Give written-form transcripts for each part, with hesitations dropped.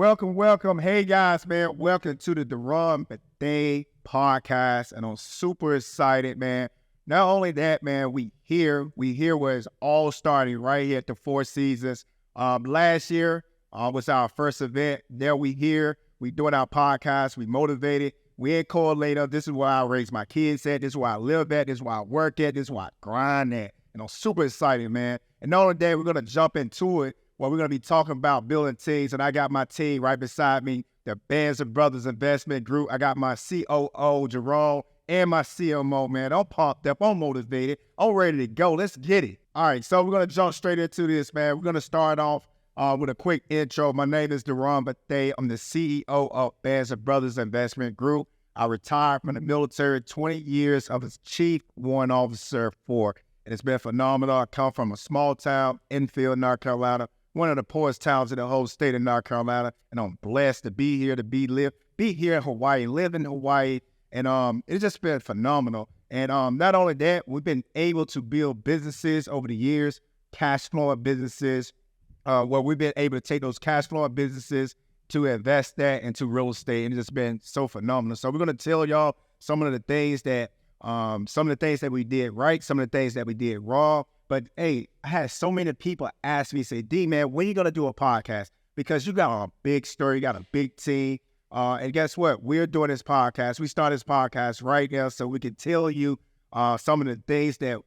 welcome. Hey guys, man, welcome to the De'Ron Bethea podcast. And I'm super excited, man. Not only that, man, we here where it's all starting right here at the Four Seasons. Last year was our first event. There we doing our podcast. We motivated. We ain't correlator. This is where I raise my kids at. This is where I live at. This is where I work at. This is where I grind at. And I'm super excited, man. And not only that, we're going to jump into it. Well, we're going to be talking about building teams, and I got my team right beside me, the Bands of Brothers Investment Group. I got my COO, Jerome, and my CMO, man. I'm pumped up. I'm motivated. I'm ready to go. Let's get it. All right, so we're going to jump straight into this, man. We're going to start off with a quick intro. My name is De'Ron Bethea. I'm the CEO of Bands of Brothers Investment Group. I retired from the military, 20 years of as Chief Warrant Officer for, and it's been phenomenal. I come from a small town, Enfield, North Carolina, one of the poorest towns in the whole state of North Carolina, and I'm blessed to be here, be here in Hawaii, live in Hawaii, and it's just been phenomenal. And not only that, we've been able to build businesses over the years, cash flowing businesses, where we've been able to take those cash flowing businesses to invest that into real estate, and it's just been so phenomenal. So we're gonna tell y'all some of the things that we did right, some of the things that we did wrong. But hey, I had so many people ask me, say, D, man, when are you going to do a podcast? Because you got a big story, you got a big team. And guess what? We're doing this podcast. We started this podcast right now so we can tell you some of the things that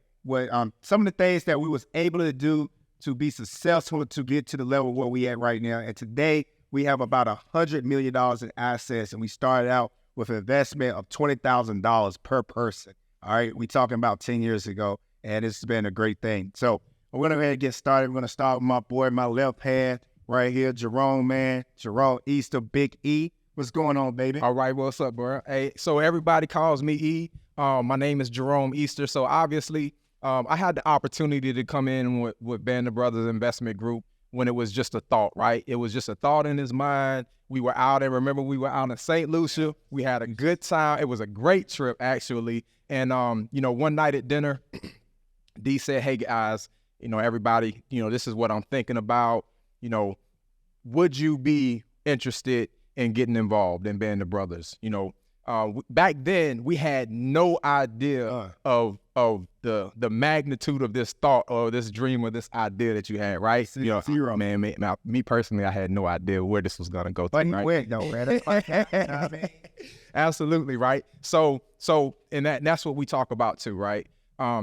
we was able to do to be successful to get to the level where we at right now. And today we have about $100 million in assets, and we started out with an investment of $20,000 per person. All right, we talking about 10 years ago. And it's been a great thing. So we're going to go ahead and get started. We're going to start with my boy, my left hand right here, Jerome, man. Jerome Easter, Big E. What's going on, baby? All right, what's up, bro? Hey, so everybody calls me E. My name is Jerome Easter. So obviously, I had the opportunity to come in with Band of Brothers Investment Group when it was just a thought, right? It was just a thought in his mind. We were out in St. Lucia. We had a good time. It was a great trip, actually. And, one night at dinner, D said, hey guys, everybody, this is what I'm thinking about. Would you be interested in getting involved in Band of Brothers? Back then we had no idea of the magnitude of this thought or this dream or this idea that you had, right? Zero. Man, me personally, I had no idea where this was gonna go to. But right? went though, man. Absolutely, right? So and that's what we talk about too, right?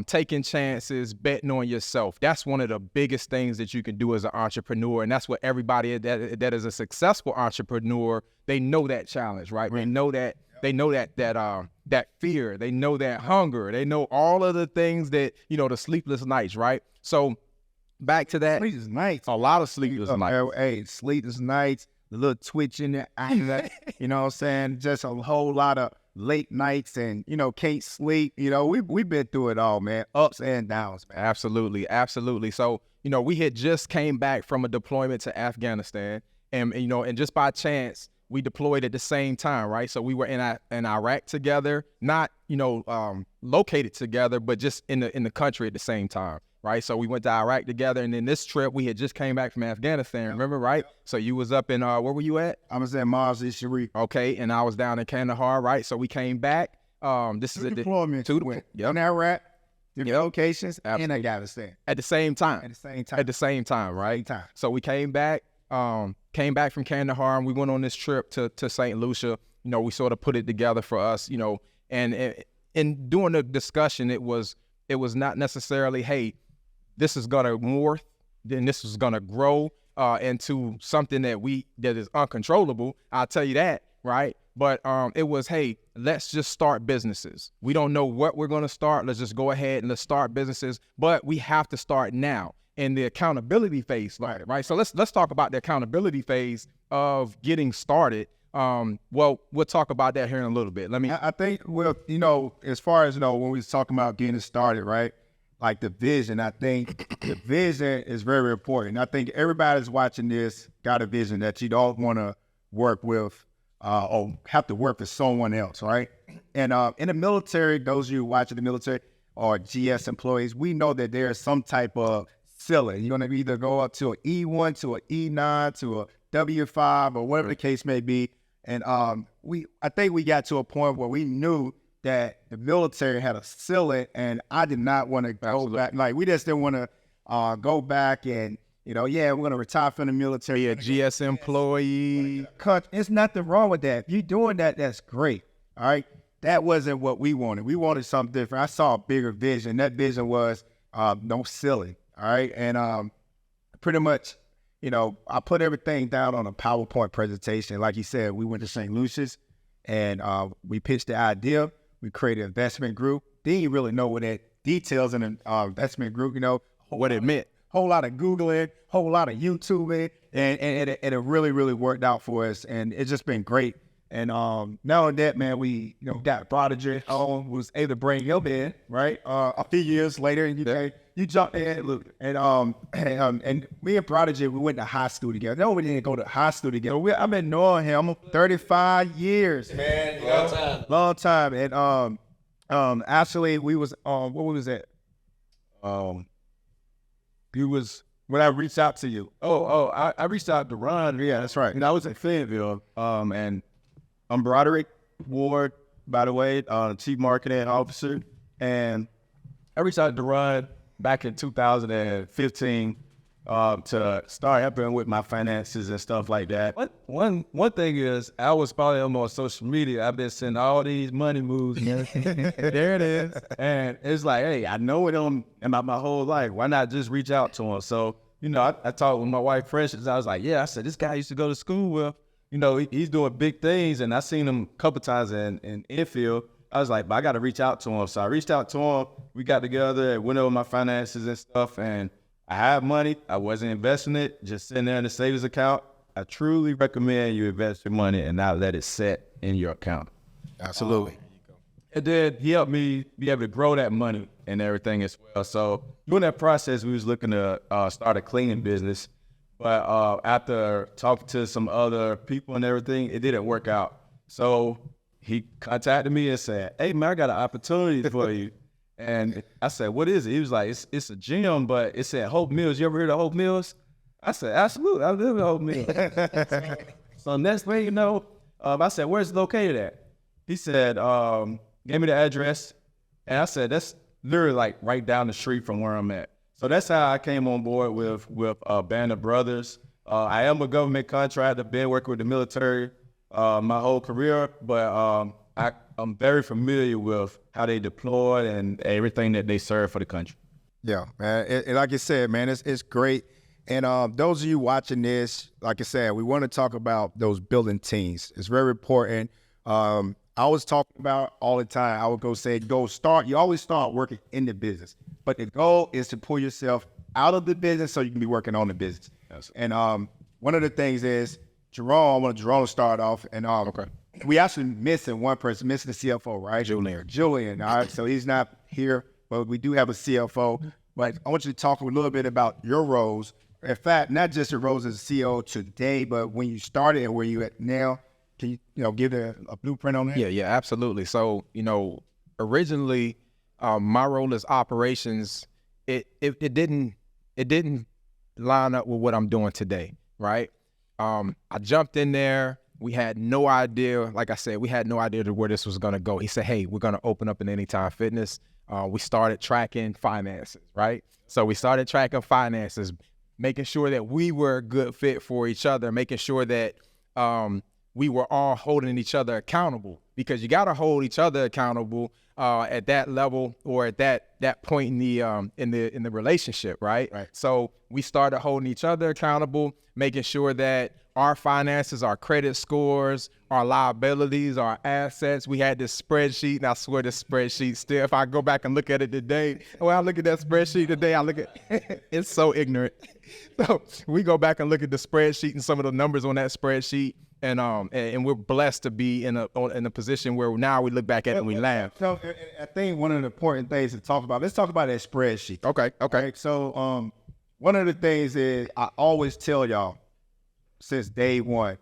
Taking chances, betting on yourself. That's one of the biggest things that you can do as an entrepreneur. And that's what everybody that is a successful entrepreneur, they know that challenge, right? They know that that fear, they know that hunger, they know all of the things that, the sleepless nights, right? So back to that. Sleepless nights. A lot of sleepless nights. Hey, sleepless nights, the little twitch in there, you know what I'm saying? Just a whole lot of late nights and, can't sleep. We've been through it all, man. Ups and downs, man. Absolutely. So, we had just came back from a deployment to Afghanistan and just by chance, we deployed at the same time, right? So we were in Iraq together, not, located together, but just in the country at the same time, right? So we went to Iraq together, and then this trip, we had just came back from Afghanistan, remember, right? So you was up in, where were you at? I was at Mazar-i-Sharif. Okay, and I was down in Kandahar, right? So we came back. This is a deployment. Yep. In Iraq, different locations, and Afghanistan. At the same time, right? So we came back from Kandahar, and we went on this trip to St. Lucia. We sort of put it together for us, and in doing the discussion, it was not necessarily, hey, this is gonna morph, then this is gonna grow into something that is uncontrollable. I'll tell you that, right? But it was, hey, let's just start businesses. We don't know what we're gonna start. Let's just go ahead and let's start businesses, but we have to start now. In the accountability phase, right? So let's talk about the accountability phase of getting started. We'll talk about that here in a little bit. I think, as far as, when we was talking about getting started, right? Like the vision, I think the vision is very important. I think everybody's watching this got a vision that you don't want to work with or have to work for someone else, right? And in the military, those of you watching the military or GS employees, we know that there's some type of ceiling. You're going to either go up to an E1, to an E9, to a W-5 or whatever the case may be. And I think we got to a point where we knew that the military had a ceiling, and I did not want to go back. Like, we just didn't want to go back and, we're going to retire from the military. Be a GS employee. There's nothing wrong with that. If you're doing that, that's great. All right. That wasn't what we wanted. We wanted something different. I saw a bigger vision. That vision was no ceiling. All right. And pretty much, I put everything down on a PowerPoint presentation. Like you said, we went to St. Lucia's and we pitched the idea. We created an investment group. Didn't really know what that details in an investment group, what it meant. Whole lot of Googling, whole lot of YouTubing, and it really, really worked out for us. And it's just been great. And not only that, man, we got Broderick was able to bring him in, right? A few years later, and you jumped in, look, and me and Broderick, we went to high school together. No, we didn't go to high school together. I've been knowing him 35 years, man. Long time. And actually, we was what was that? You was when I reached out to you. I reached out to Ron. Yeah, that's right. And I was in Fayetteville, and I'm Broderick Ward, by the way, Chief Marketing Officer. And I reached out to Ron back in 2015 to start helping with my finances and stuff like that. One thing is, I was following him on social media. I've been sending all these money moves. There it is. And it's like, hey, I know him about my whole life. Why not just reach out to him? So, I talked with my wife, Precious. I was like, I said, this guy I used to go to school with. He's doing big things, and I seen him a couple times in infield. I was like, but I got to reach out to him. So I reached out to him. We got together and went over my finances and stuff. And I had money. I wasn't investing it, just sitting there in the savings account. I truly recommend you invest your money and not let it sit in your account. Absolutely. And then he helped me be able to grow that money and everything as well. So during that process, we was looking to start a cleaning business. But after talking to some other people and everything, it didn't work out. So he contacted me and said, hey, man, I got an opportunity for you. And I said, what is it? He was like, it's a gym, but it said Hope Mills. You ever heard of Hope Mills? I said, absolutely. I live in Hope Mills. So next thing I said, where's it located at? He said, gave me the address. And I said, that's literally like right down the street from where I'm at. So that's how I came on board with Band of Brothers. I am a government contractor, been working with the military my whole career, but I'm very familiar with how they deploy and everything that they serve for the country. Yeah, man. And like you said, man, it's great. And those of you watching this, like I said, we want to talk about those building teams. It's very important. I was talking about all the time. I would you always start working in the business. But the goal is to pull yourself out of the business so you can be working on the business. Yes. And one of the things is, Jerome, I want Jerome to start off. And we actually missing one person, missing the CFO, right? Julian, all right? So he's not here, but we do have a CFO. But I want you to talk a little bit about your roles. In fact, not just your roles as a CEO today, but when you started and where you at now. Can you give a blueprint on that? Yeah, absolutely. So, originally, my role as operations, it didn't line up with what I'm doing today, right? I jumped in there. We had no idea. Like I said, we had no idea where this was going to go. He said, hey, we're going to open up an Anytime Fitness. We started tracking finances, right? So we started tracking finances, making sure that we were a good fit for each other, making sure that we were all holding each other accountable, because you got to hold each other accountable at that level or at that point in the relationship, right? So we started holding each other accountable, making sure that our finances, our credit scores, our liabilities, our assets. We had this spreadsheet, and I swear this spreadsheet still, if I go back and look at it today, when I look at that spreadsheet today, I look at it's so ignorant. So we go back and look at the spreadsheet and some of the numbers on that spreadsheet. And we're blessed to be in a position where now we look back at it and we laugh. So I think one of the important things to talk about, let's talk about that spreadsheet. Okay. Right? So one of the things is I always tell y'all since day one,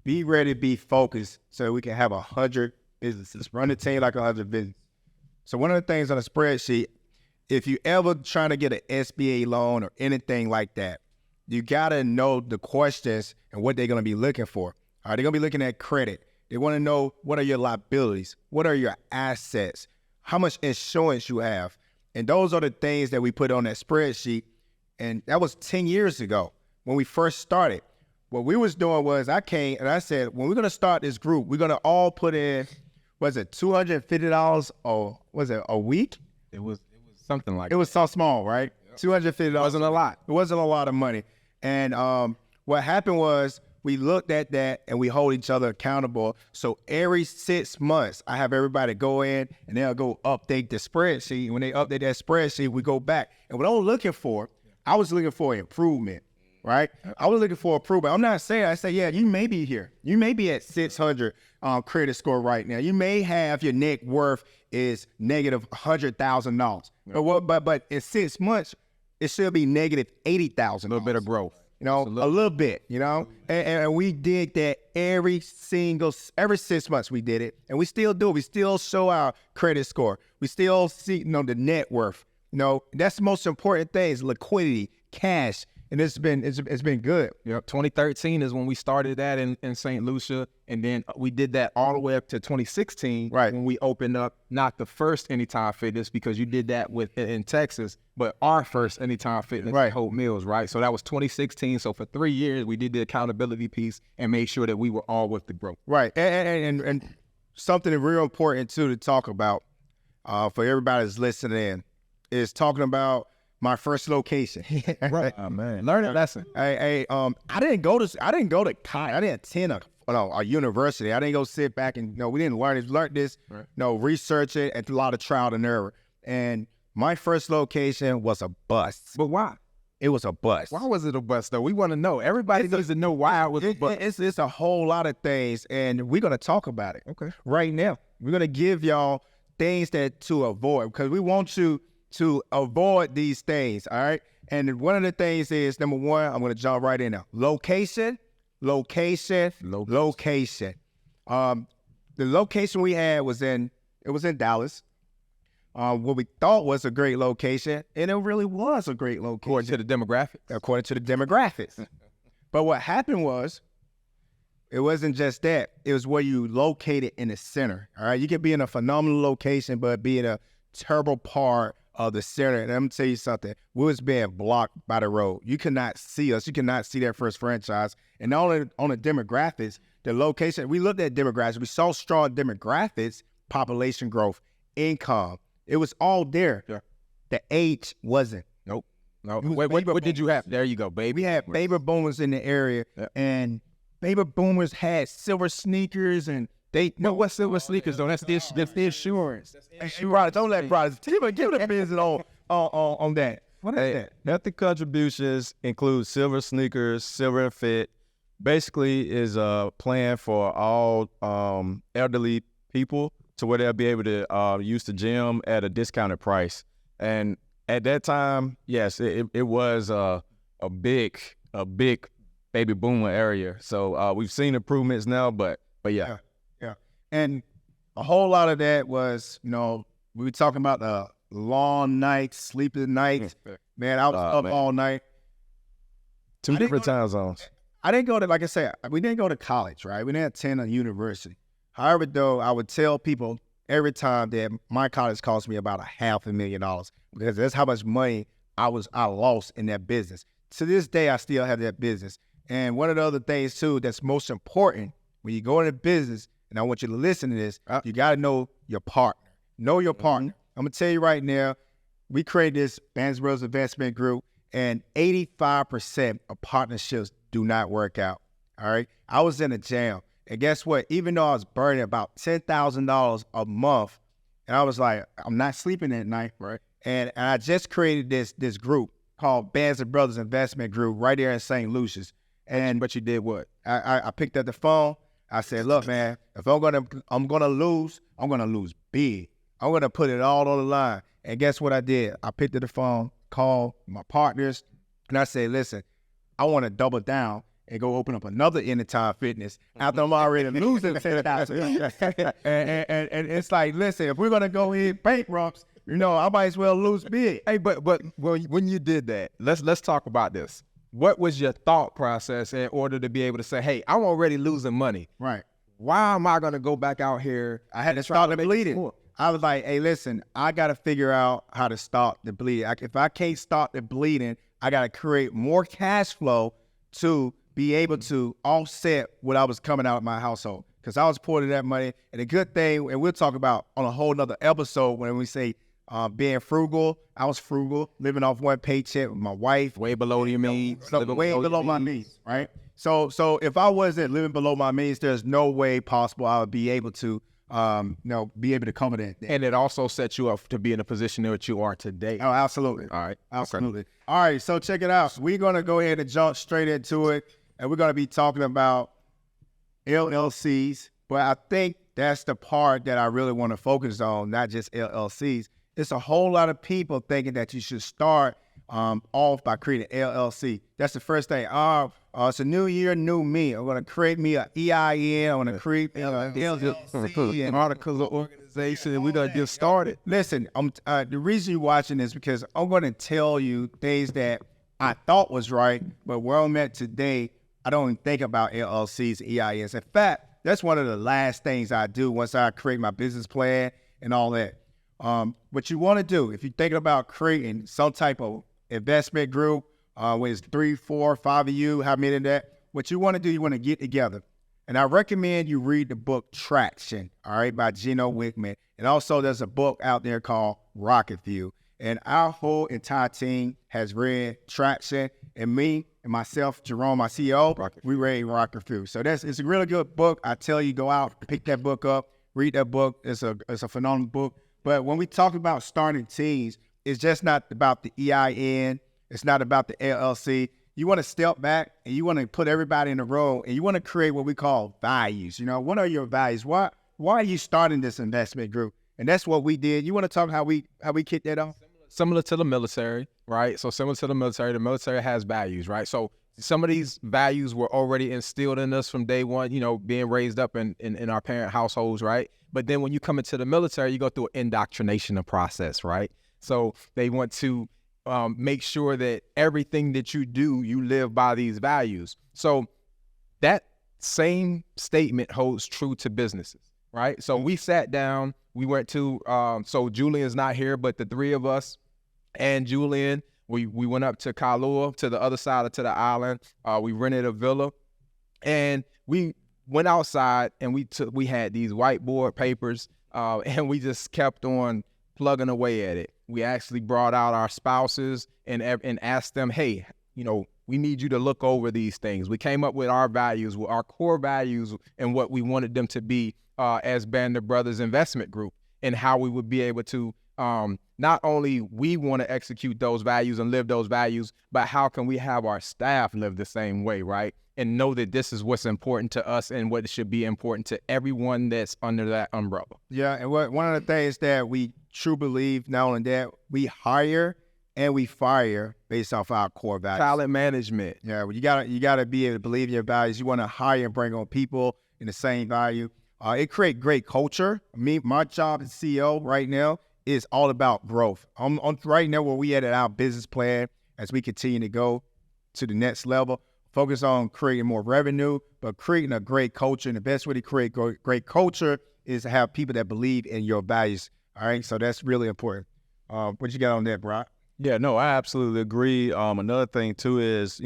be ready, be focused so we can have 100 businesses. Run the team like 100 businesses. So one of the things on a spreadsheet, if you ever trying to get an SBA loan or anything like that, you gotta know the questions and what they're gonna be looking for. All right, they're gonna be looking at credit. They want to know what are your liabilities, what are your assets, how much insurance you have, and those are the things that we put on that spreadsheet. And that was 10 years ago when we first started. What we was doing was I came and I said, when we're gonna start this group, we're gonna all put in, was it $250 or was it a week? It was something like It was so small, right? Yep. $250. It wasn't a lot. It wasn't a lot of money. And what happened was we looked at that and we hold each other accountable. So every 6 months, I have everybody go in and they'll go update the spreadsheet. And when they update that spreadsheet, we go back. And what I was looking for, I was looking for improvement, right? I was looking for improvement. I'm not saying, I say, yeah, you may be here. You may be at 600 credit score right now. You may have your net worth is negative $100,000. But in 6 months, it should be negative $80,000. A little bit of growth. You know, a little bit, you know, and we did that every 6 months we did it, and we still do it. We still show our credit score. We still see, you know, the net worth. You know, that's the most important thing is liquidity, cash, and it's been good. Yep. 2013 is when we started that in St. Lucia, and then we did that all the way up to 2016, right? When we opened up not the first Anytime Fitness, because you did that in Texas, but our first Anytime Fitness, right? Hope Mills, right? So that was 2016. So for 3 years, we did the accountability piece and made sure that we were all with the growth, right? And something real important too to talk about for everybody that's listening in is talking about my first location. Right. Oh, man. Learn a lesson. I didn't go to college. I didn't attend a university. I didn't go sit back and, you know, we didn't learn it. We learned this, right. You know, research it, and a lot of trial and error. And my first location was a bust. But why? It was a bust. Why was it a bust, though? We want to know. Everybody needs to know why it was a bust. It's a whole lot of things, and we're going to talk about it. Okay. Right now. We're going to give y'all things that to avoid, because we want you to avoid these things, all right? And one of the things is, number one, I'm going to jump right in now. Location. The location we had was in Dallas. What we thought was a great location, and it really was a great location. According to the demographics. But what happened was, it wasn't just that. It was where you located in the center, all right? You could be in a phenomenal location, but be in a terrible part of the center. And I'm gonna tell you something, we was being blocked by the road. You could not see us. You could not see that first franchise. And on the demographics, the location, we looked at demographics. We saw strong demographics, population growth, income. It was all there. Yeah. The age wasn't. Nope. No. What did you have? There you go, baby. We had baby boomers in the area, and baby boomers had silver sneakers, and what silver sneakers though? That's the insurance. Hey, brothers, don't let brothers. Give the business on that. What is that? Healthy contributions include silver sneakers, silver and fit. Basically, is a plan for all elderly people to where they'll be able to use the gym at a discounted price. And at that time, yes, it was a big baby boomer area. So we've seen improvements now, but yeah. And a whole lot of that was, you know, we were talking about the long nights, sleepless nights. Man, I was up all night. Two different time zones. I didn't go to, like I said, we didn't go to college, right? We didn't attend a university. However, though, I would tell people every time that my college cost me about $500,000 because that's how much money I lost in that business. To this day, I still have that business. And one of the other things, too, that's most important when you go into business, and I want you to listen to this, you got to know your partner. Know your partner. I'm going to tell you right now, we created this Bands Brothers Investment Group, and 85% of partnerships do not work out, all right? I was in a jam, and guess what? Even though I was burning about $10,000 a month, and I was like, I'm not sleeping at night, right? And I just created this group called Bands Brothers Investment Group right there in St. Lucia's. But you did what? I picked up the phone. I said, look, man, if I'm gonna lose big. I'm gonna put it all on the line. And guess what I did? I picked up the phone, called my partners, and I said, listen, I want to double down and go open up another Anytime Fitness after I'm already losing $10,000. and it's like, listen, if we're gonna go in bankrupt, you know, I might as well lose big. Hey, but when you did that, let's talk about this. what was your thought process in order to be able to say, hey, I'm already losing money. Right. Why am I going to go back out here? I had to start the bleeding. I was like, hey, listen, I got to figure out how to stop the bleeding. If I can't stop the bleeding, I got to create more cash flow to be able to offset what I was coming out of my household. Because I was pouring that money. And the good thing, and we'll talk about on a whole nother episode when we say being frugal. I was frugal, living off one paycheck with my wife. Way below your means. Way below my means, right? So if I wasn't living below my means, there's no way possible I would be able to, be able to cover that. And it also sets you up to be in a position that you are today. Oh, absolutely. All right. Absolutely. Okay. All right, so check it out. We're going to go ahead and jump straight into it, and we're going to be talking about LLCs, but I think that's the part that I really want to focus on, not just LLCs. It's a whole lot of people thinking that you should start off by creating an LLC. That's the first thing. It's a new year, new me. I'm going to create me an EIN. I'm going to create an LLC. An articles of organization, and we're going to get started. Listen, the reason you're watching this because I'm going to tell you things that I thought was right, but where I'm at today, I don't even think about LLCs, EINs. In fact, that's one of the last things I do once I create my business plan and all that. What you want to do, if you're thinking about creating some type of investment group, when it's 3, 4, 5 of you, how many of that, what you want to do, you want to get together. And I recommend you read the book Traction, all right, by Gino Wickman. And also there's a book out there called Rocket Fuel. And our whole entire team has read Traction, and me and myself, Jerome, my CEO, we read Rocket Fuel. So it's a really good book. I tell you, go out, pick that book up, read that book. It's a phenomenal book. But when we talk about starting teams, it's just not about the EIN. It's not about the LLC. You want to step back and you want to put everybody in a row and you want to create what we call values. What are your values? Why are you starting this investment group? And that's what we did. You want to talk how we kicked that off? Similar to the military, right? So similar to the military has values, right? So some of these values were already instilled in us from day one, being raised up in our parent households, right? But then when you come into the military, you go through an indoctrination process, right? So they want to make sure that everything that you do, you live by these values. So that same statement holds true to businesses, right? So we sat down, we went to, so Julian's not here, but the three of us and Julian, we went up to Kailua, to the other side of the island. We rented a villa, and we went outside, and we had these whiteboard papers, and we just kept on plugging away at it. We actually brought out our spouses and asked them, hey, we need you to look over these things. We came up with our values, with our core values, and what we wanted them to be as Band of Brothers Investment Group, and how we would be able to not only we want to execute those values and live those values, but how can we have our staff live the same way, right? And know that this is what's important to us and what should be important to everyone that's under that umbrella. Yeah, and one of the things that we truly believe, not only that, we hire and we fire based off our core values. Talent management. Yeah, well, you gotta be able to believe in your values. You want to hire and bring on people in the same value. It creates great culture. My job as CEO right now is all about growth. I'm right now where we at our business plan as we continue to go to the next level. Focus on creating more revenue, but creating a great culture. And the best way to create great culture is to have people that believe in your values. All right, so that's really important. What you got on that, Brock? Yeah, no, I absolutely agree. Another thing too is,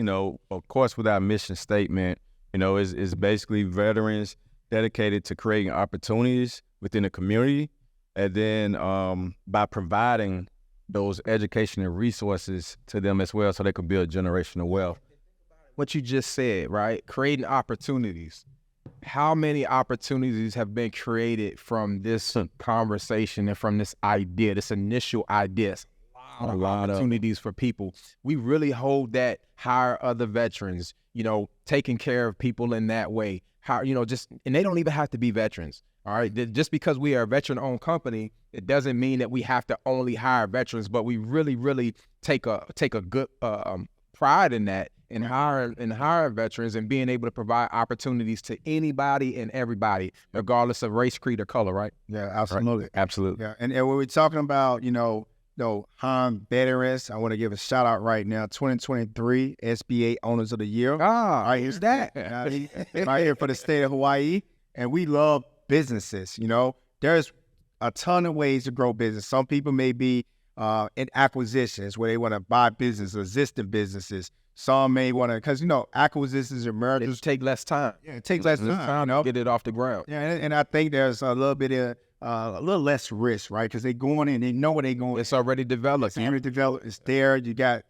of course, with our mission statement, is basically veterans dedicated to creating opportunities within the community, and then by providing those educational resources to them as well, so they could build generational wealth. What you just said, right? Creating opportunities. How many opportunities have been created from this conversation and from this idea, this initial idea? A lot of opportunities for people. We really hold that, hire other veterans, taking care of people in that way. How, and they don't even have to be veterans. All right. Just because we are a veteran-owned company, it doesn't mean that we have to only hire veterans, but we really, really take a good pride in that. And hire veterans and being able to provide opportunities to anybody and everybody, regardless of race, creed, or color, right? Yeah, absolutely. Right. Absolutely. Yeah, and when we're talking about, veterans. I want to give a shout out right now. 2023 SBA Owners of the Year. Right, here's that. Right here for the state of Hawaii. And we love businesses. There's a ton of ways to grow business. Some people may be in acquisitions where they want to buy existing businesses. Some may want to, because, acquisitions and mergers take less time. Yeah, it takes less time. To get it off the ground. Yeah, and I think there's a little bit of a little less risk, right? Because they going in, they know where they going. It's already developed. It's already developed. It's there. You got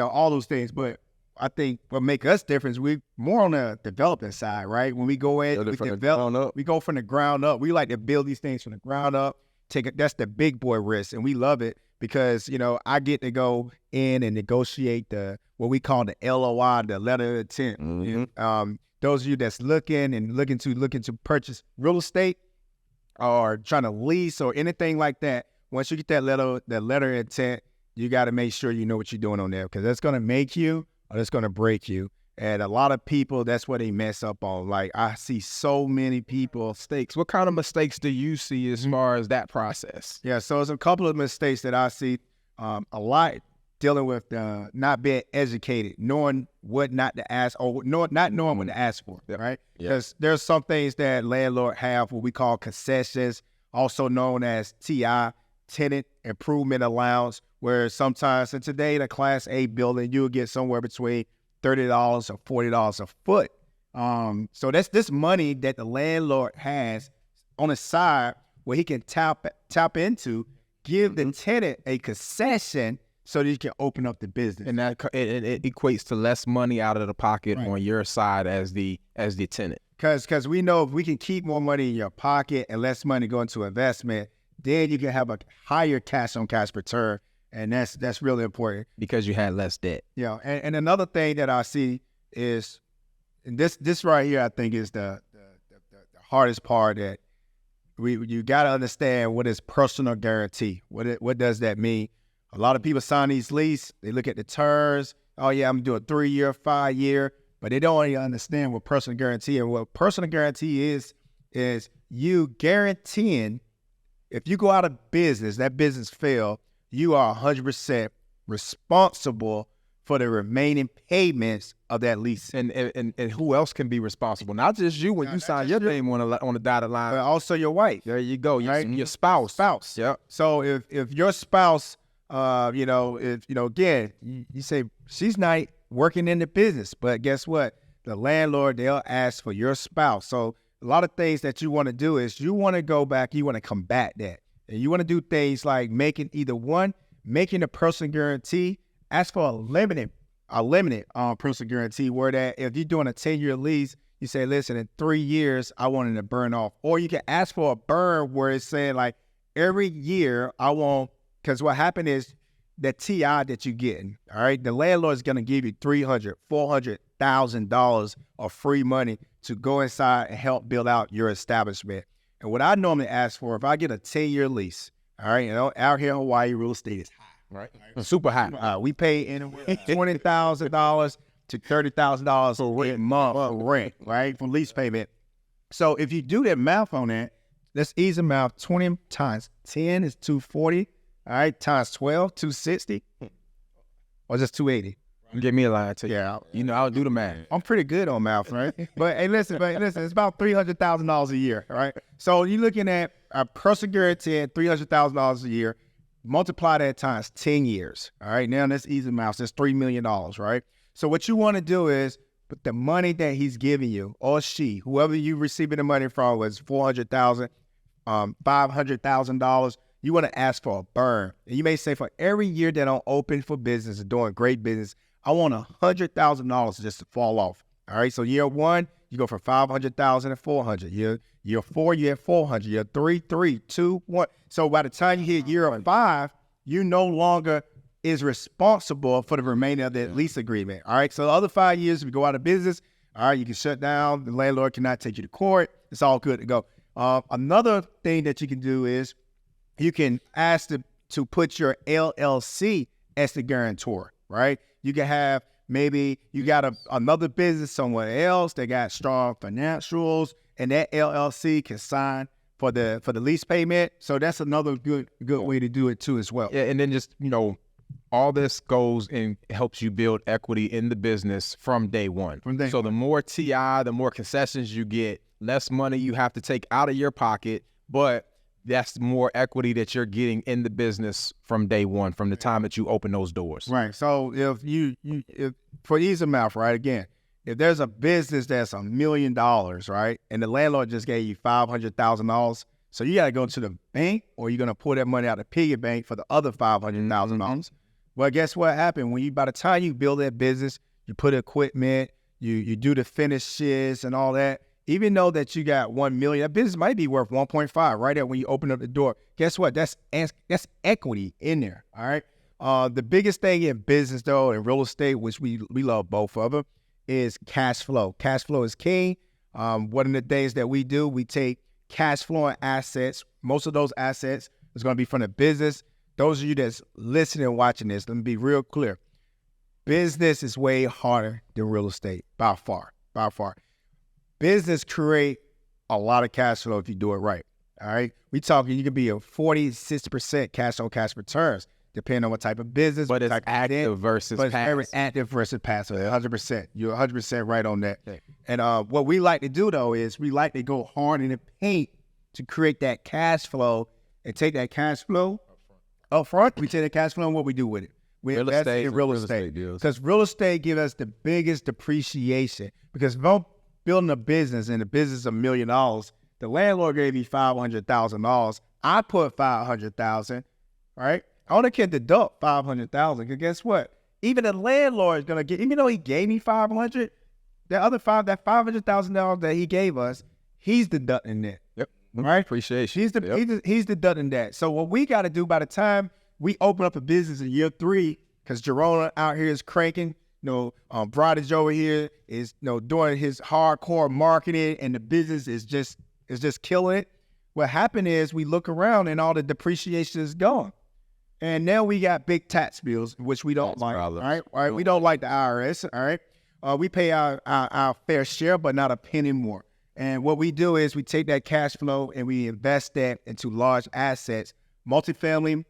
all those things. But I think what make us different is we more on the developing side, right? When we go in, we develop. We go from the ground up. We like to build these things from the ground up. That's the big boy risk, and we love it because I get to go in and negotiate what we call the LOI, the letter of intent. Mm-hmm. Those of you that's looking to purchase real estate or trying to lease or anything like that, once you get that letter of intent, you got to make sure you know what you're doing on there, because that's going to make you or that's going to break you. And a lot of people, that's what they mess up on. Like, I see so many people. Mistakes. What kind of mistakes do you see as far as that process? Yeah, so there's a couple of mistakes that I see a lot, dealing with not being educated, knowing what not to ask, or not knowing what to ask for, right? Because there's some things that landlord have what we call concessions, also known as TI, tenant improvement allowance, where sometimes in today in a Class A building, you'll get somewhere between $30 or $40 a foot. So that's this money that the landlord has on the side where he can tap into, give the tenant a concession so that you can open up the business. And that it equates to less money out of the pocket on your side as the tenant. Because we know if we can keep more money in your pocket and less money go into investment, then you can have a higher cash on cash return. And that's really important. Because you had less debt. Yeah. And another thing that I see is, and this right here, I think is the hardest part, that you got to understand what is personal guarantee. What does that mean? A lot of people sign these leases, they look at the terms. Oh yeah, I'm doing 3-year, 5-year, but they don't really understand what personal guarantee. And what personal guarantee is you guaranteeing if you go out of business, that business fail, you are 100% responsible for the remaining payments of that lease. And who else can be responsible? Not just you when you sign your name on the dotted line. But also your wife. There you go. Right? Your spouse. Yeah. So if your spouse, again, you say she's not working in the business, but guess what? The landlord, they'll ask for your spouse. So a lot of things that you want to do is you want to go back, you want to combat that. And you want to do things like making a personal guarantee, ask for a limited personal guarantee, where that if you're doing a 10-year lease, you say, listen, in 3 years, I want it to burn off. Or you can ask for a burn where it's saying like every year I want, because what happened is the TI that you're getting, all right, the landlord is going to give you $300,000, $400,000 of free money to go inside and help build out your establishment. And what I normally ask for, if I get a 10-year lease, all right, out here in Hawaii, real estate is high, right? Super high. We pay anywhere $20,000 to $30,000 a month for rent, right, for lease payment. So if you do that math on that, let's ease the math. 20 times 10 is 240, all right, times 12, 260, or just 280. Give me a line too. Yeah, I'll do the math. I'm pretty good on math, right? But hey, listen, it's about $300,000 a year, right? So you're looking at a personal guarantee at $300,000 a year. Multiply that times 10 years. All right, now that's easy math. That's $3 million, right? So what you want to do is, but the money that he's giving you, or she, whoever you receiving the money from, was $400,000, $500,000. You want to ask for a burn. And you may say, for every year that I'm open for business and doing great business, I want $100,000 just to fall off. All right. So year 1, you go from 500,000 to 400. Year 4, you're at 400. Year 3, 3, 2, 1. So by the time you hit year 5, you no longer is responsible for the remainder of that lease agreement. All right. So the other 5 years, if you go out of business, all right, you can shut down. The landlord cannot take you to court. It's all good to go. Another thing that you can do is you can ask to put your LLC as the guarantor, right? You can have, maybe you got another business somewhere else that got strong financials, and that LLC can sign for the lease payment. So that's another good way to do it too as well. Yeah, and then just, all this goes and helps you build equity in the business from day one. So the more TI, the more concessions you get, less money you have to take out of your pocket, but that's more equity that you're getting in the business from day one, from the time that you open those doors. Right. So if for ease of math, right, again, if there's a business that's $1 million, right, and the landlord just gave you $500,000, so you got to go to the bank, or you're going to pull that money out of the piggy bank for the other $500,000. Well, guess what happened? By the time you build that business, you put equipment, you do the finishes and all that. Even though that you got $1 million, that business might be worth 1.5 right there when you open up the door. Guess what? That's equity in there. All right. The biggest thing in business though, in real estate, which we love both of them, is cash flow. Cash flow is king. One of the things that we do, we take cash flowing assets. Most of those assets is going to be from the business. Those of you that's listening and watching this, let me be real clear. Business is way harder than real estate, by far. Business create a lot of cash flow if you do it right, all right? We talking, you could be a 40, 60% cash on cash returns, depending on what type of business. But it's active versus passive. It's very active versus passive, 100%. You're 100% right on that. Okay. And what we like to do, though, is we like to go hard in the paint to create that cash flow and take that cash flow up front. We take the cash flow and what we do with it. We invest in real estate. Because real estate gives us the biggest depreciation. Because if I'm building a business and the business is $1 million, the landlord gave me $500,000. I put $500,000, right? I only can deduct $500,000. Because guess what? Even the landlord is gonna get, even though he gave me $500,000, that $500,000 that he gave us, he's deducting that. Yep. Right? Appreciation. He's deducting that. So what we got to do by the time we open up a business in year 3, because Jerome out here is cranking, Broderick over here is doing his hardcore marketing, and the business is just killing it. What happened is we look around and all the depreciation is gone, and now we got big tax bills, which we don't like. All right. We don't like the IRS. All right. We pay our fair share, but not a penny more. And what we do is we take that cash flow and we invest that into large assets, multifamily,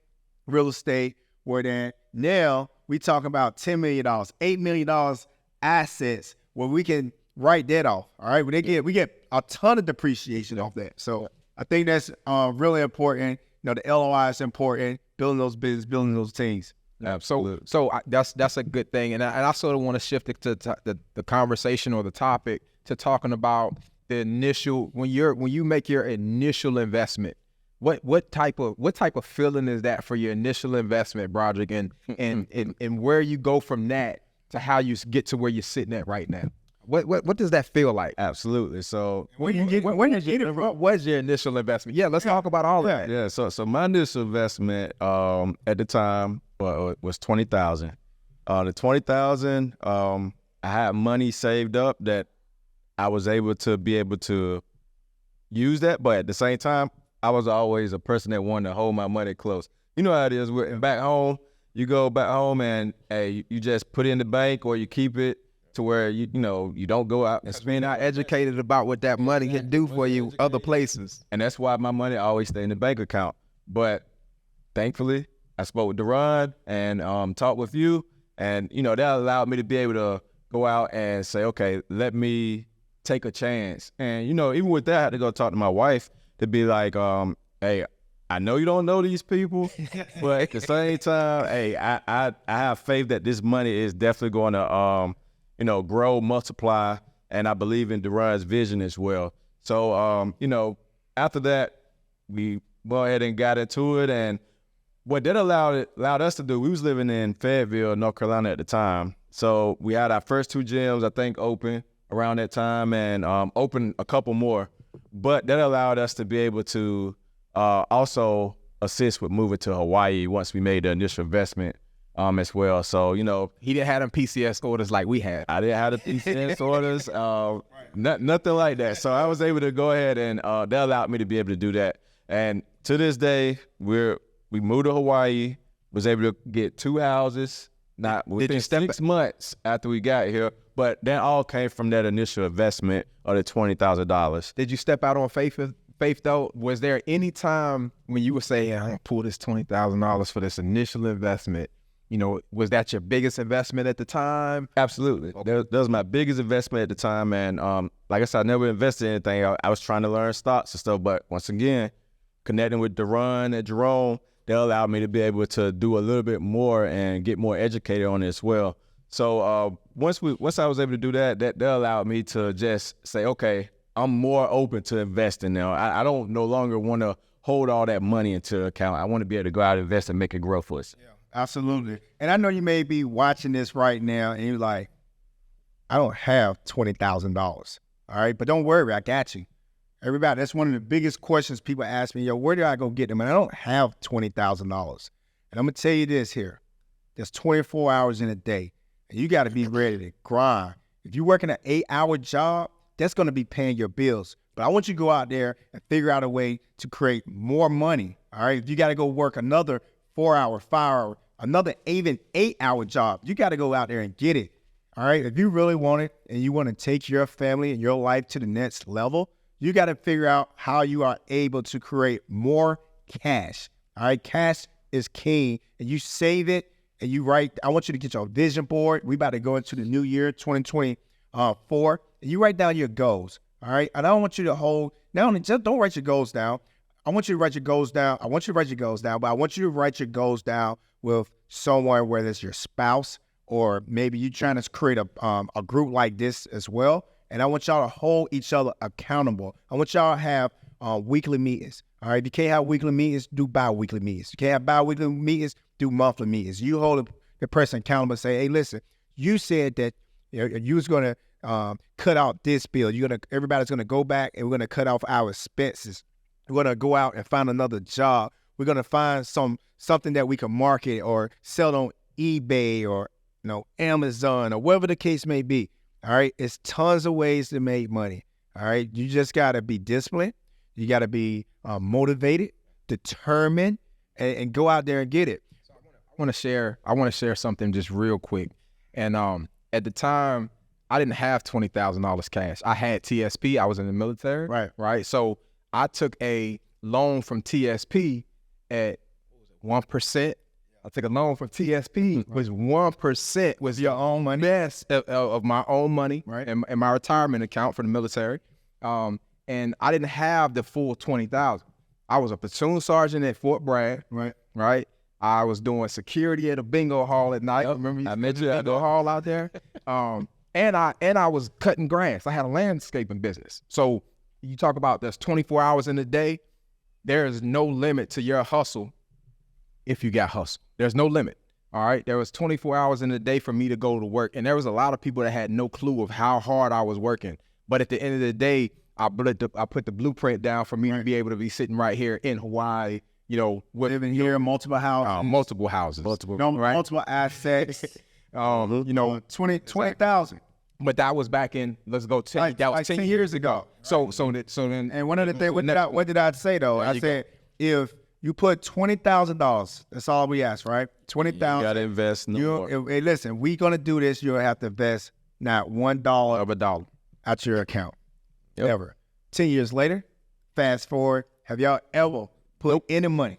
real estate, where then now we talk about $10 million, $8 million assets where we can write that off. All right. We get a ton of depreciation off that. So I think that's really important. The LOI is important, building those businesses, building those teams. Absolutely. So that's a good thing. And I sort of want to shift it to the conversation or the topic to talking about the initial, when you make your initial investment, what type of feeling is that for your initial investment, Broderick, and where you go from that to how you get to where you're sitting at right now? What does that feel like? Absolutely. So what was your initial investment? Yeah, let's talk about all that. Yeah. So my initial investment at the time was $20,000. The $20,000, I had money saved up that I was able to use that, but at the same time, I was always a person that wanted to hold my money close. You know how it is. Back home, you go back home and you just put it in the bank or you keep it to where you don't go out and spend. Not educated about what that money can do for you other places, and that's why my money always stay in the bank account. But thankfully, I spoke with De'Ron and talked with you, and that allowed me to be able to go out and say, okay, let me take a chance. And even with that, I had to go talk to my wife to be like, hey, I know you don't know these people, but at the same time, hey, I have faith that this money is definitely going to grow, multiply, and I believe in De'Ron's vision as well. So after that, we went ahead and got into it, and what that allowed us to do, we was living in Fayetteville, North Carolina at the time. So we had our first 2 gyms, I think, open around that time, and open a couple more. But that allowed us to be able to also assist with moving to Hawaii once we made the initial investment as well. So, he didn't have them PCS orders like we had. I didn't have the PCS orders, nothing like that. So I was able to go ahead and that allowed me to be able to do that. And to this day, we moved to Hawaii, was able to get 2 houses, not within 6 months after we got here. But that all came from that initial investment of the $20,000. Did you step out on faith Faith, though, was there any time when you were saying, I'm going to pull this $20,000 for this initial investment? You know, was that your biggest investment at the time? Absolutely. That was my biggest investment at the time. And like I said, I never invested in anything. I was trying to learn stocks and stuff. But once again, connecting with De'Ron and Jerome, they allowed me to be able to do a little bit more and get more educated on it as well. So once I was able to do that, that allowed me to just say, okay, I'm more open to investing now. I don't no longer want to hold all that money into account. I want to be able to go out and invest and make it grow for us. Yeah, absolutely. And I know you may be watching this right now and you're like, I don't have $20,000. All right, but don't worry, I got you. Everybody, that's one of the biggest questions people ask me, yo, where do I go get them? And I don't have $20,000. And I'm going to tell you this here. There's 24 hours in a day, and you got to be ready to grind. If you're working an 8-hour job, that's going to be paying your bills. But I want you to go out there and figure out a way to create more money, all right? If you got to go work another 4-hour, 5-hour, another even 8-hour job, you got to go out there and get it, all right? If you really want it and you want to take your family and your life to the next level, you got to figure out how you are able to create more cash. All right, cash is king, and you save it and you write. I want you to get your vision board. We about to go into the new year, 2024, and you write down your goals. All right, and I don't want you to hold. Not only just don't write your goals down. I want you to write your goals down. I want you to write your goals down, but I want you to write your goals down with someone, whether it's your spouse or maybe you trying to create a group like this as well. And I want y'all to hold each other accountable. I want y'all to have weekly meetings. All right. If you can't have weekly meetings, do bi-weekly meetings. You can't have bi-weekly meetings, do monthly meetings. You hold the person accountable and say, hey, listen, you said that you was going to cut out this bill. Everybody's going to go back and we're going to cut off our expenses. We're going to go out and find another job. We're going to find something that we can market or sell on eBay or Amazon or whatever the case may be. All right, it's tons of ways to make money. All right, you just got to be disciplined. You got to be motivated, determined, and go out there and get it. So I want to share something just real quick. And at the time, I didn't have $20,000 cash. I had TSP. I was in the military. Right. So I took a loan from TSP at 1%. I took a loan from TSP, which 1% was your own money, best of my own money, right? And my retirement account for the military. And I didn't have the full $20,000. I was a platoon sergeant at Fort Bragg, right? I was doing security at a bingo hall at night. Yep. Remember, I met you at the bingo hall out there. And I was cutting grass. I had a landscaping business. So you talk about there's 24 hours in a day. There is no limit to your hustle. If you got hustle, there's no limit. All right. There was 24 hours in a day for me to go to work. And there was a lot of people that had no clue of how hard I was working. But at the end of the day, I put the blueprint down for me to be able to be sitting right here in Hawaii, living here, multiple houses, multiple assets, 20,000. But that was back in, let's go 10, that was 10 years ago. Right. So then. And one of the things, what did I say though? I said, if you put $20,000. That's all we ask, right? $20,000. You gotta invest more. Hey, listen, we gonna do this. You'll have to invest not $1 of a dollar out your account, ever. 10 years later, fast forward. Have y'all ever put any money?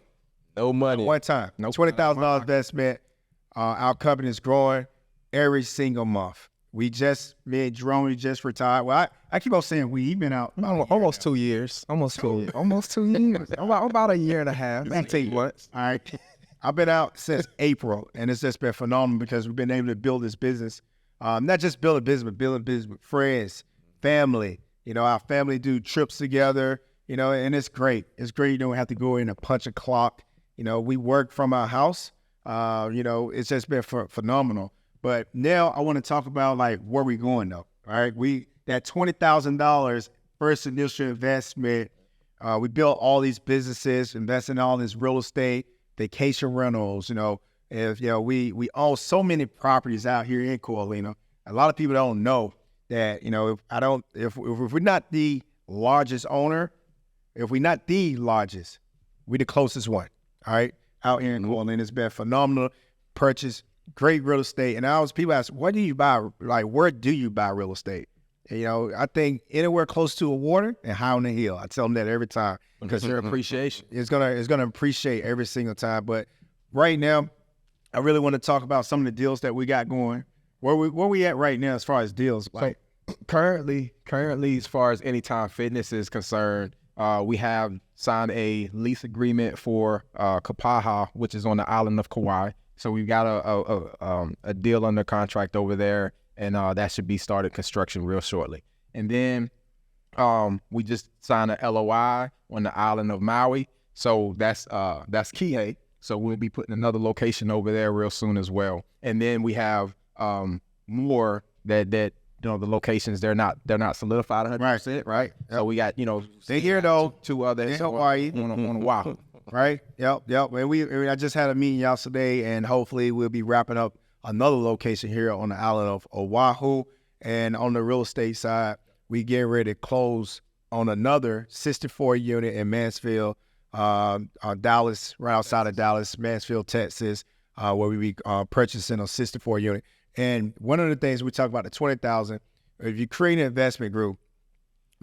No money. One time. No $20,000 investment. Our company is growing every single month. Me and Jerome, we just retired. Well, I keep on saying we've been out almost 2 years. Almost 2 years. About a year and a half. 18 months. All right. I've been out since April, and it's just been phenomenal because we've been able to build this business. Not just build a business, but build a business with friends, family. Our family do trips together, and it's great. It's great. You don't have to go in and punch a clock. We work from our house. It's just been phenomenal. But now I want to talk about where we going though. All right, that $20,000 first initial investment. We built all these businesses, invested in all this real estate, vacation rentals. We own so many properties out here in Coralina. A lot of people don't know that. If we're not the largest owner, if we're not the largest, we're the closest one. All right, out here in Coralina, it's been phenomenal purchase. Great real estate. And people ask, where do you buy real estate? I think anywhere close to a water and high on the hill. I tell them that every time because their appreciation it's gonna appreciate every single time. But right now, I really want to talk about some of the deals that we got going. Where we at right now as far as deals? Like currently, as far as Anytime Fitness is concerned, we have signed a lease agreement for Kapaha, which is on the island of Kauai. So we've got a deal under contract over there, and that should be started construction real shortly. And then we just signed a LOI on the island of Maui. So that's Kihei. So we'll be putting another location over there real soon as well. And then we have more that the locations they're not solidified 100%, right? Yep. So we got they here though two other in Hawaii on Oahu. Right. Yep. And I just had a meeting yesterday, and hopefully we'll be wrapping up another location here on the island of Oahu. And on the real estate side, we get ready to close on another 64 unit in Mansfield, Dallas, right outside of Dallas, Mansfield, Texas, where we be purchasing a 64 unit. And one of the things we talk about the 20,000, if you create an investment group,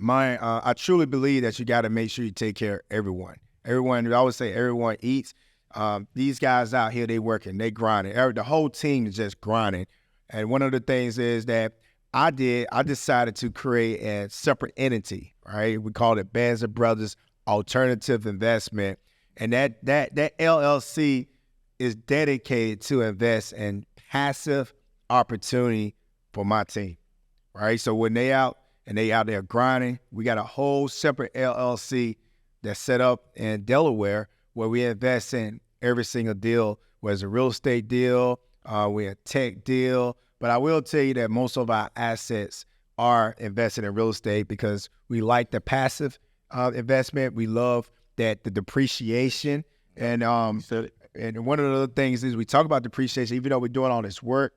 I truly believe that you got to make sure you take care of everyone. Everyone, I always say everyone eats. These guys out here, they working, they grinding. The whole team is just grinding. And one of the things is that I decided to create a separate entity, right? We called it Bands of Brothers Alternative Investment. And that LLC is dedicated to invest in passive opportunity for my team, right? So when they out there grinding, we got a whole separate LLC that's set up in Delaware where we invest in every single deal, whether it's a real estate deal, we're a tech deal. But I will tell you that most of our assets are invested in real estate because we like the passive investment. We love that the depreciation. And one of the other things is we talk about depreciation, even though we're doing all this work,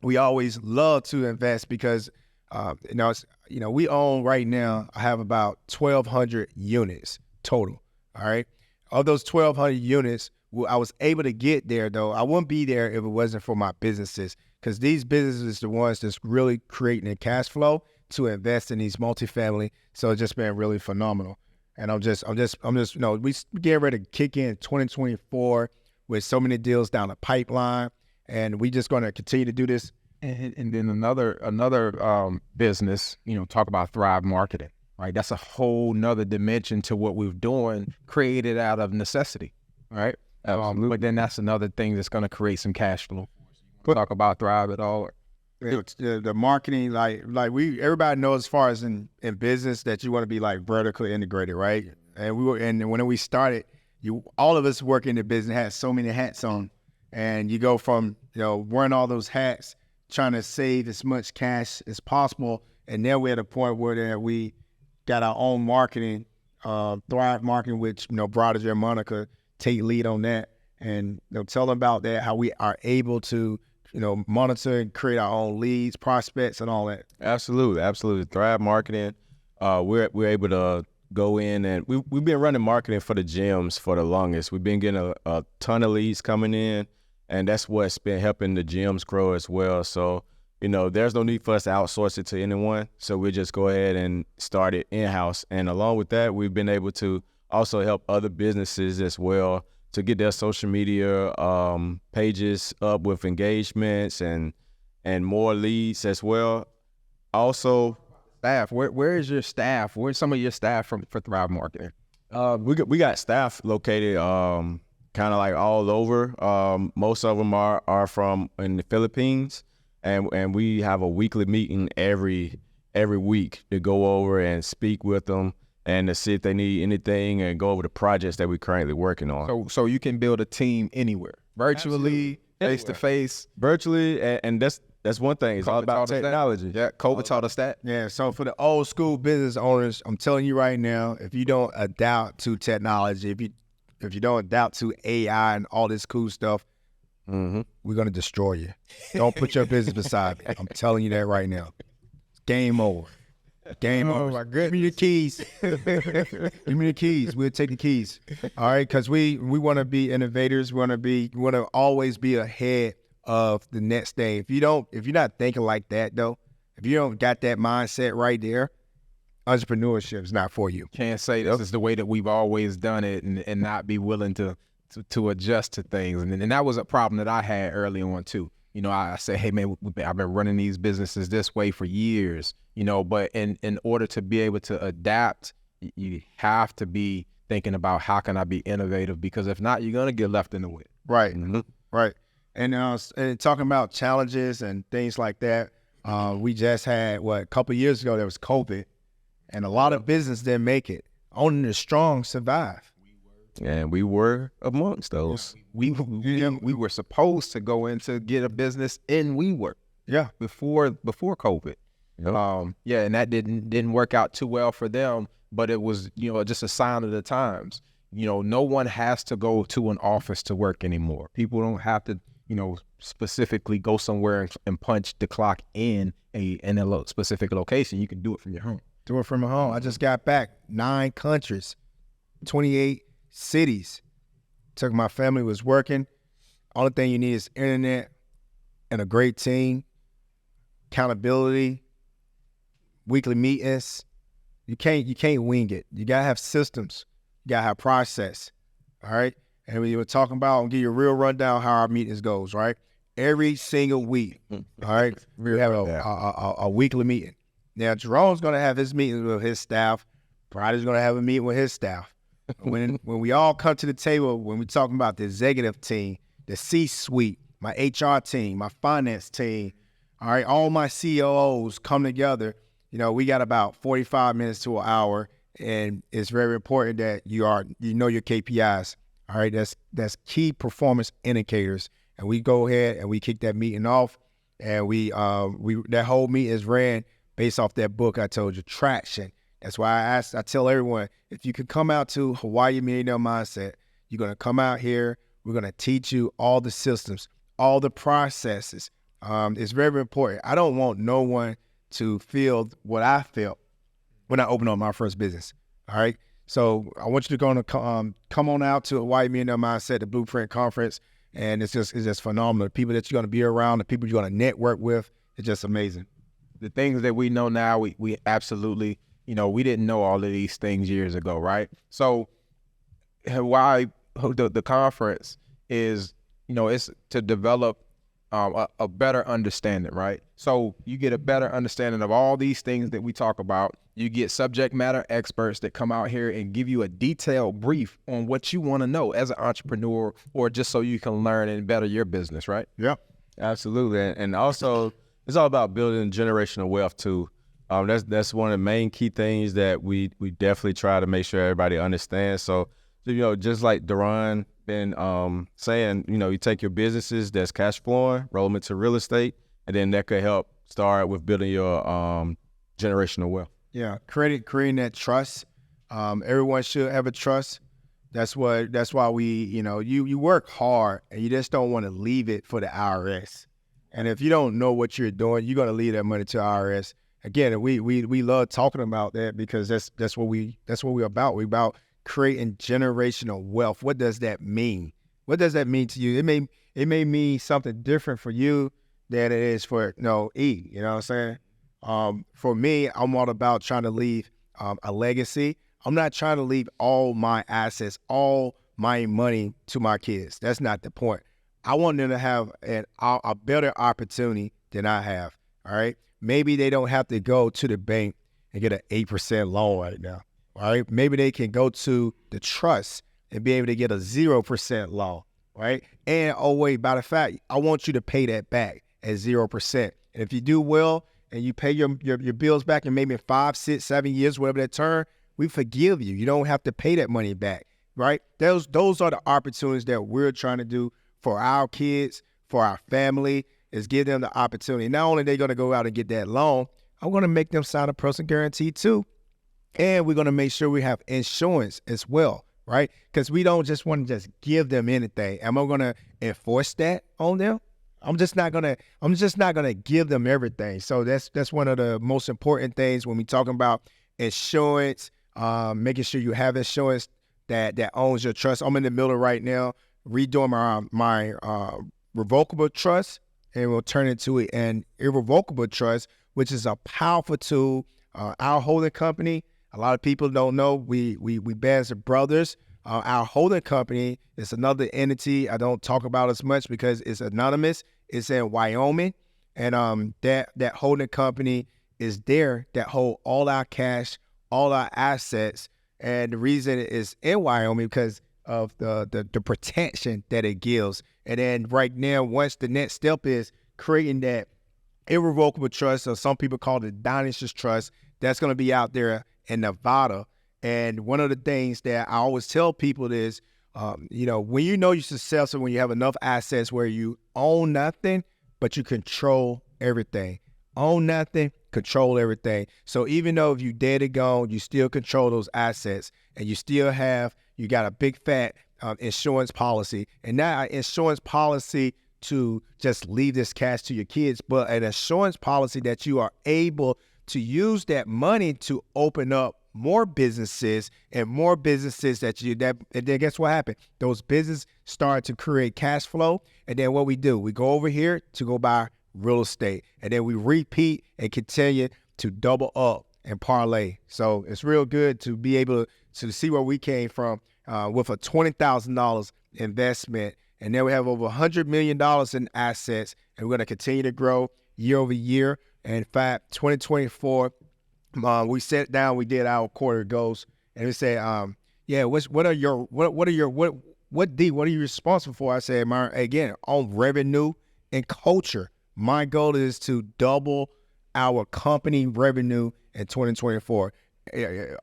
we always love to invest because we own right now, I have about 1,200 units total, all right? Of those 1,200 units, I was able to get there, though. I wouldn't be there if it wasn't for my businesses because these businesses are the ones that's really creating a cash flow to invest in these multifamily. So it's just been really phenomenal. And I'm just, we get ready to kick in 2024 with so many deals down the pipeline, and we just going to continue to do this. And then another business, talk about Thrive Marketing, right? That's a whole nother dimension to what we're doing, created out of necessity, right? But then that's another thing that's going to create some cash flow. Talk about Thrive at all. The marketing, everybody knows as far as in business that you want to be like vertically integrated, right? And when we started, all of us working in the business had so many hats on, and you go from wearing all those hats, trying to save as much cash as possible, and now we're at a point where we got our own marketing, Thrive Marketing, which Broderick and Monica take lead on that, and tell them about that, how we are able to monitor and create our own leads, prospects, and all that. Absolutely. Thrive Marketing, we're able to go in, and we've been running marketing for the gyms for the longest. We've been getting a ton of leads coming in, and that's what's been helping the gyms grow as well. So, there's no need for us to outsource it to anyone. So we just go ahead and start it in-house. And along with that, we've been able to also help other businesses as well to get their social media pages up with engagements and more leads as well. Also, staff. Where is your staff? Where's some of your staff for Thrive Marketing? We got staff located kind of like all over. Most of them are from in the Philippines, and we have a weekly meeting every week to go over and speak with them and to see if they need anything and go over the projects that we're currently working on. So you can build a team anywhere, virtually, face to face, virtually, and that's one thing. It's all about technology. Yeah, COVID taught us that. Yeah, so for the old school business owners, I'm telling you right now, if you don't adapt to technology, if you don't adapt to AI and all this cool stuff, we're going to destroy you. Don't put your business beside me. I'm telling you that right now. Game over. Game over. My goodness. Give me the keys. Give me the keys. We'll take the keys. All right, because we want to be innovators. We want to always be ahead of the next thing. If you're not thinking like that though, If you don't got that mindset right there, entrepreneurship is not for you. Can't say this is the way that we've always done it and not be willing to adjust to things. And that was a problem that I had early on too. You know, I said, hey man, I've been running these businesses this way for years, you know, but in order to be able to adapt, you have to be thinking about how can I be innovative, because if not, you're going to get left in the way. Right, right. And talking about challenges and things like that, we just had, a couple of years ago, there was COVID, and a lot of business didn't make it. Only the strong survive. And we were amongst those. We were supposed to go in to get a business in WeWork. Yeah. Before COVID. Yep. And that didn't work out too well for them, but it was, you know, just a sign of the times. You know, no one has to go to an office to work anymore. People don't have to, you know, specifically go somewhere and punch the clock in a specific location. You can do it from your home. Do it from home. I just got back 9 countries, 28 cities. Took my family, was working. Only thing you need is internet and a great team, accountability, weekly meetings. You can't wing it. You gotta have systems. You gotta have process. All right. And we were talking about, I'll give you a real rundown how our meetings goes, right? Every single week. All right. We have a weekly meeting. Now Jerome's gonna have his meetings with his staff. Broderick's gonna have a meeting with his staff. When we all come to the table, when we're talking about the executive team, the C-suite, my HR team, my finance team, all right, all my COOs come together. You know, we got about 45 minutes to an hour, and it's very important that you know your KPIs. All right, that's key performance indicators, and we go ahead and we kick that meeting off, and we that whole meeting is ran based off that book I told you, Traction. That's why I tell everyone, if you can come out to Hawaii Millionaire Mindset, you're going to come out here. We're going to teach you all the systems, all the processes. It's very, very important. I don't want no one to feel what I felt when I opened up my first business. All right. So I want you to come on out to Hawaii Millionaire Mindset, the Blueprint Conference. And it's just phenomenal. The people that you're going to be around, the people you're going to network with, it's just amazing. The things that we know now, we absolutely, you know, we didn't know all of these things years ago, right? So why the conference is, you know, it's to develop a better understanding, right? So you get a better understanding of all these things that we talk about. You get subject matter experts that come out here and give you a detailed brief on what you want to know as an entrepreneur, or just so you can learn and better your business, right? Yeah, absolutely. And also, it's all about building generational wealth too. That's one of the main key things that we definitely try to make sure everybody understands. So you know, just like De'Ron been saying, you know, you take your businesses that's cash flowing, roll them into real estate, and then that could help start with building your generational wealth. Yeah, creating that trust. Everyone should have a trust. That's why we, you know, you work hard and you just don't want to leave it for the IRS. And if you don't know what you're doing, you're gonna leave that money to IRS. Again, we love talking about that because that's what we're about. We're about creating generational wealth. What does that mean? What does that mean to you? It may mean something different for you than it is for E. You know what I'm saying? For me, I'm all about trying to leave a legacy. I'm not trying to leave all my assets, all my money to my kids. That's not the point. I want them to have a better opportunity than I have. All right. Maybe they don't have to go to the bank and get an 8% loan right now. All right. Maybe they can go to the trust and be able to get a 0% loan. Right. And by the fact, I want you to pay that back at 0%. And if you do well and you pay your bills back in maybe 5, 6, 7 years, whatever that term, we forgive you. You don't have to pay that money back. Right. Those are the opportunities that we're trying to do for our kids, for our family, is give them the opportunity. Not only are they going to go out and get that loan, I'm going to make them sign a personal guarantee too. And we're going to make sure we have insurance as well, right? Because we don't just want to just give them anything. Am I going to enforce that on them? I'm just not going to give them everything. So that's one of the most important things when we talking about insurance, making sure you have insurance that owns your trust. I'm in the middle right now redoing my revocable trust, and we'll turn it to an irrevocable trust which is a powerful tool. Our holding company, a lot of people don't know, we band as brothers. Our holding company is another entity I don't talk about as much because it's anonymous. It's in Wyoming, and that holding company is there that hold all our cash, all our assets, and the reason it is in Wyoming because of the protection that it gives. And then right now, once the next step is creating that irrevocable trust, or some people call it Dynasty Trust, that's going to be out there in Nevada. And one of the things that I always tell people is, when you're successful, when you have enough assets where you own nothing, but you control everything. Own nothing, control everything. So even though if you dead and gone, you still control those assets, and you got a big fat insurance policy. And not an insurance policy to just leave this cash to your kids, but an insurance policy that you are able to use that money to open up more businesses and more businesses and then guess what happened? Those businesses start to create cash flow. And then what we do, we go over here to go buy real estate, and then we repeat and continue to double up and parlay. So it's real good to be able to see where we came from with a $20,000 investment. And then we have over $100 million in assets, and we're going to continue to grow year over year. And in fact, 2024, we sat down, we did our quarter goals, and we said, what are you responsible for? I said, again, on revenue and culture. My goal is to double our company revenue in 2024.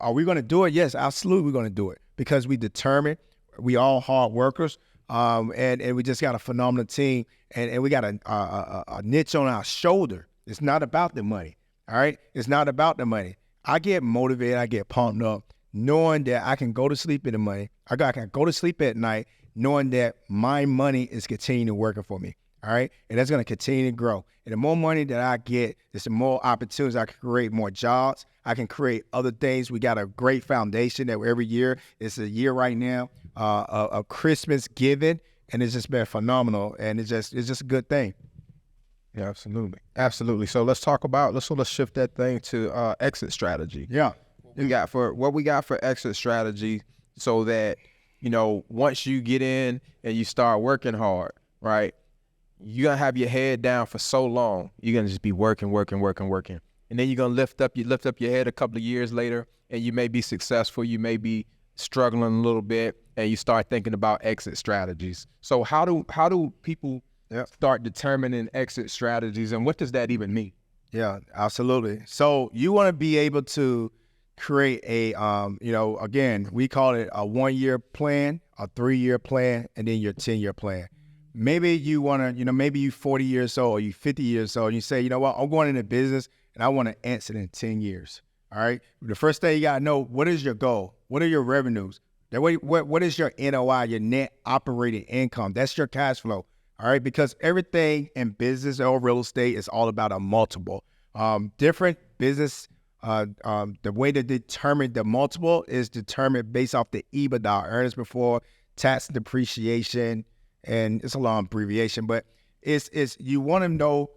Are we going to do it? Yes, absolutely, we're going to do it because we determined. We all hard workers, and we just got a phenomenal team, and we got a niche on our shoulder. It's not about the money. All right, it's not about the money. I get motivated, I get pumped up, knowing that I can go to sleep in the money. I can go to sleep at night, knowing that my money is continuing working for me. All right, and that's going to continue to grow. And the more money that I get, there's more opportunities. I can create more jobs. I can create other things. We got a great foundation that every year, it's a year right now of Christmas giving, and it's just been phenomenal. And it's just a good thing. Yeah, absolutely. So let's shift that thing to exit strategy. Yeah, what we got for exit strategy, so that once you get in and you start working hard, right? You're gonna have your head down for so long. You're gonna just be working, and then you're gonna lift up your head a couple of years later, and you may be successful. You may be struggling a little bit, and you start thinking about exit strategies. So how do people start determining exit strategies, and what does that even mean? Yeah, absolutely. So you want to be able to create a, again, we call it a 1-year plan, a 3-year plan, and then your 10-year plan. Maybe you want to, maybe you 40 years old or you 50 years old, and you say, you know what, I'm going into business and I want to exit in 10 years. All right. The first thing you got to know, what is your goal? What are your revenues? That way, what is your NOI, your net operating income? That's your cash flow. All right. Because everything in business or real estate is all about a multiple. Different business, the way to determine the multiple is determined based off the EBITDA, earnings before tax and depreciation. And it's a long abbreviation, but it's you want to know,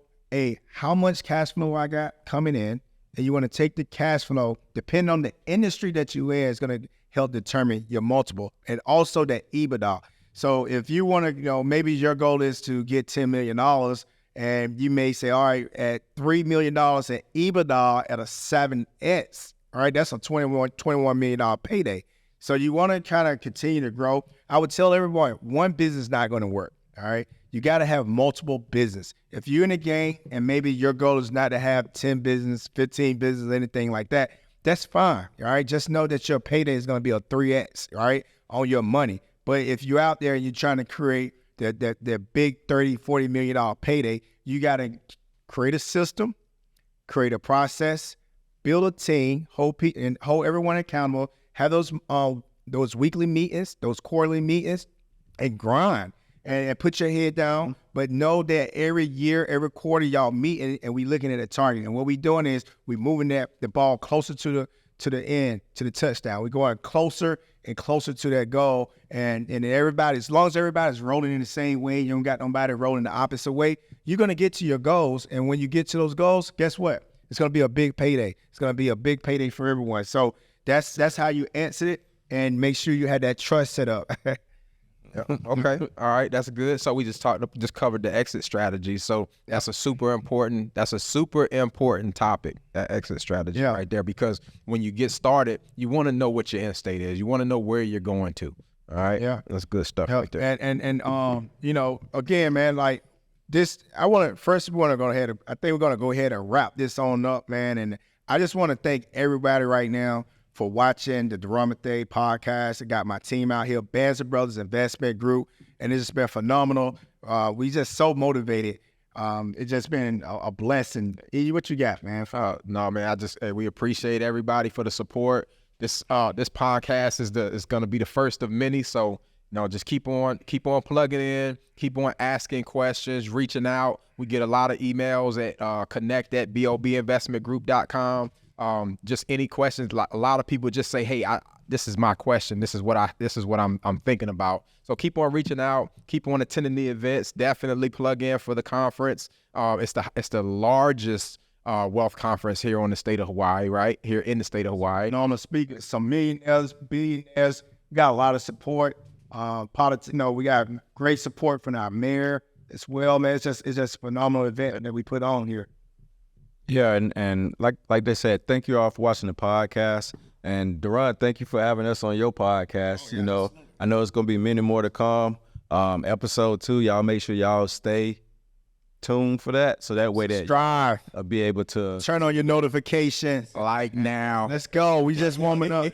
how much cash flow I got coming in, and you want to take the cash flow, depending on the industry that you in, is going to help determine your multiple, and also that EBITDA. So if you want to, maybe your goal is to get $10 million, and you may say, all right, at $3 million in EBITDA at a 7x, all right, that's a $21 million payday. So you want to kind of continue to grow. I would tell everyone, one business is not going to work, all right? You got to have multiple business. If you're in a game and maybe your goal is not to have 10 business, 15 business, anything like that, that's fine, all right? Just know that your payday is going to be a 3x, all right, on your money. But if you're out there and you're trying to create that big $30, $40 million payday, you got to create a system, create a process, build a team, hold everyone accountable, have those weekly meetings, those quarterly meetings, and grind and put your head down. But know that every year, every quarter, y'all meet and we looking at a target. And what we doing is we moving the ball closer to the end, to the touchdown. We're going closer and closer to that goal. And everybody, as long as everybody's rolling in the same way, you don't got nobody rolling the opposite way, you're going to get to your goals. And when you get to those goals, guess what? It's going to be a big payday. It's going to be a big payday for everyone. So that's how you answer it, and make sure you had that trust set up. Okay. All right. That's good. So we just covered the exit strategy. So that's a super important topic, that exit strategy right there, because when you get started, you want to know what your end state is. You want to know where you're going to. All right. Yeah. That's good stuff right there. And you know, again, man, like this, I think we're going to go ahead and wrap this on up, man. And I just want to thank everybody right now for watching the De'Ron Bethea podcast. I got my team out here, Bands Brothers Investment Group, and it's just been phenomenal. We just so motivated. It's just been a blessing. E, what you got, man? No, man, we appreciate everybody for the support. This podcast is going to be the first of many. So, just keep on plugging in, keep on asking questions, reaching out. We get a lot of emails at connect@bobinvestmentgroup.com. Just any questions. A lot of people just say, "Hey, this is my question. This is what I'm thinking about." So keep on reaching out. Keep on attending the events. Definitely plug in for the conference. It's the largest wealth conference here in the state of Hawaii, right? Here in the state of Hawaii. And on the speaker, some millionaires, billionaires. We got a lot of support. Politics. We got great support from our mayor as well, man. It's just a phenomenal event that we put on here. Yeah, and like they said, thank you all for watching the podcast. And De'Ron, thank you for having us on your podcast. I know it's going to be many more to come. Episode 2, y'all make sure y'all stay tuned for that, so that way that strive be able to turn on your notifications like now. Let's go. We just warming up.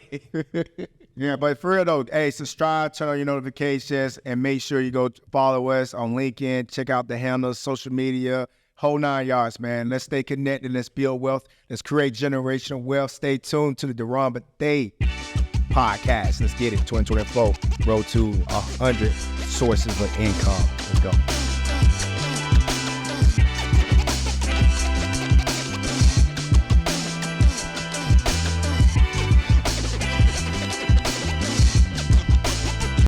Yeah, but for real though, hey, subscribe, turn on your notifications, and make sure you go follow us on LinkedIn. Check out the handles, social media, whole 9 yards, man. Let's stay connected. Let's build wealth. Let's create generational wealth. Stay tuned to the De'Ron Bethea podcast. Let's get it. 2024, road to 100 sources of income. Let's go.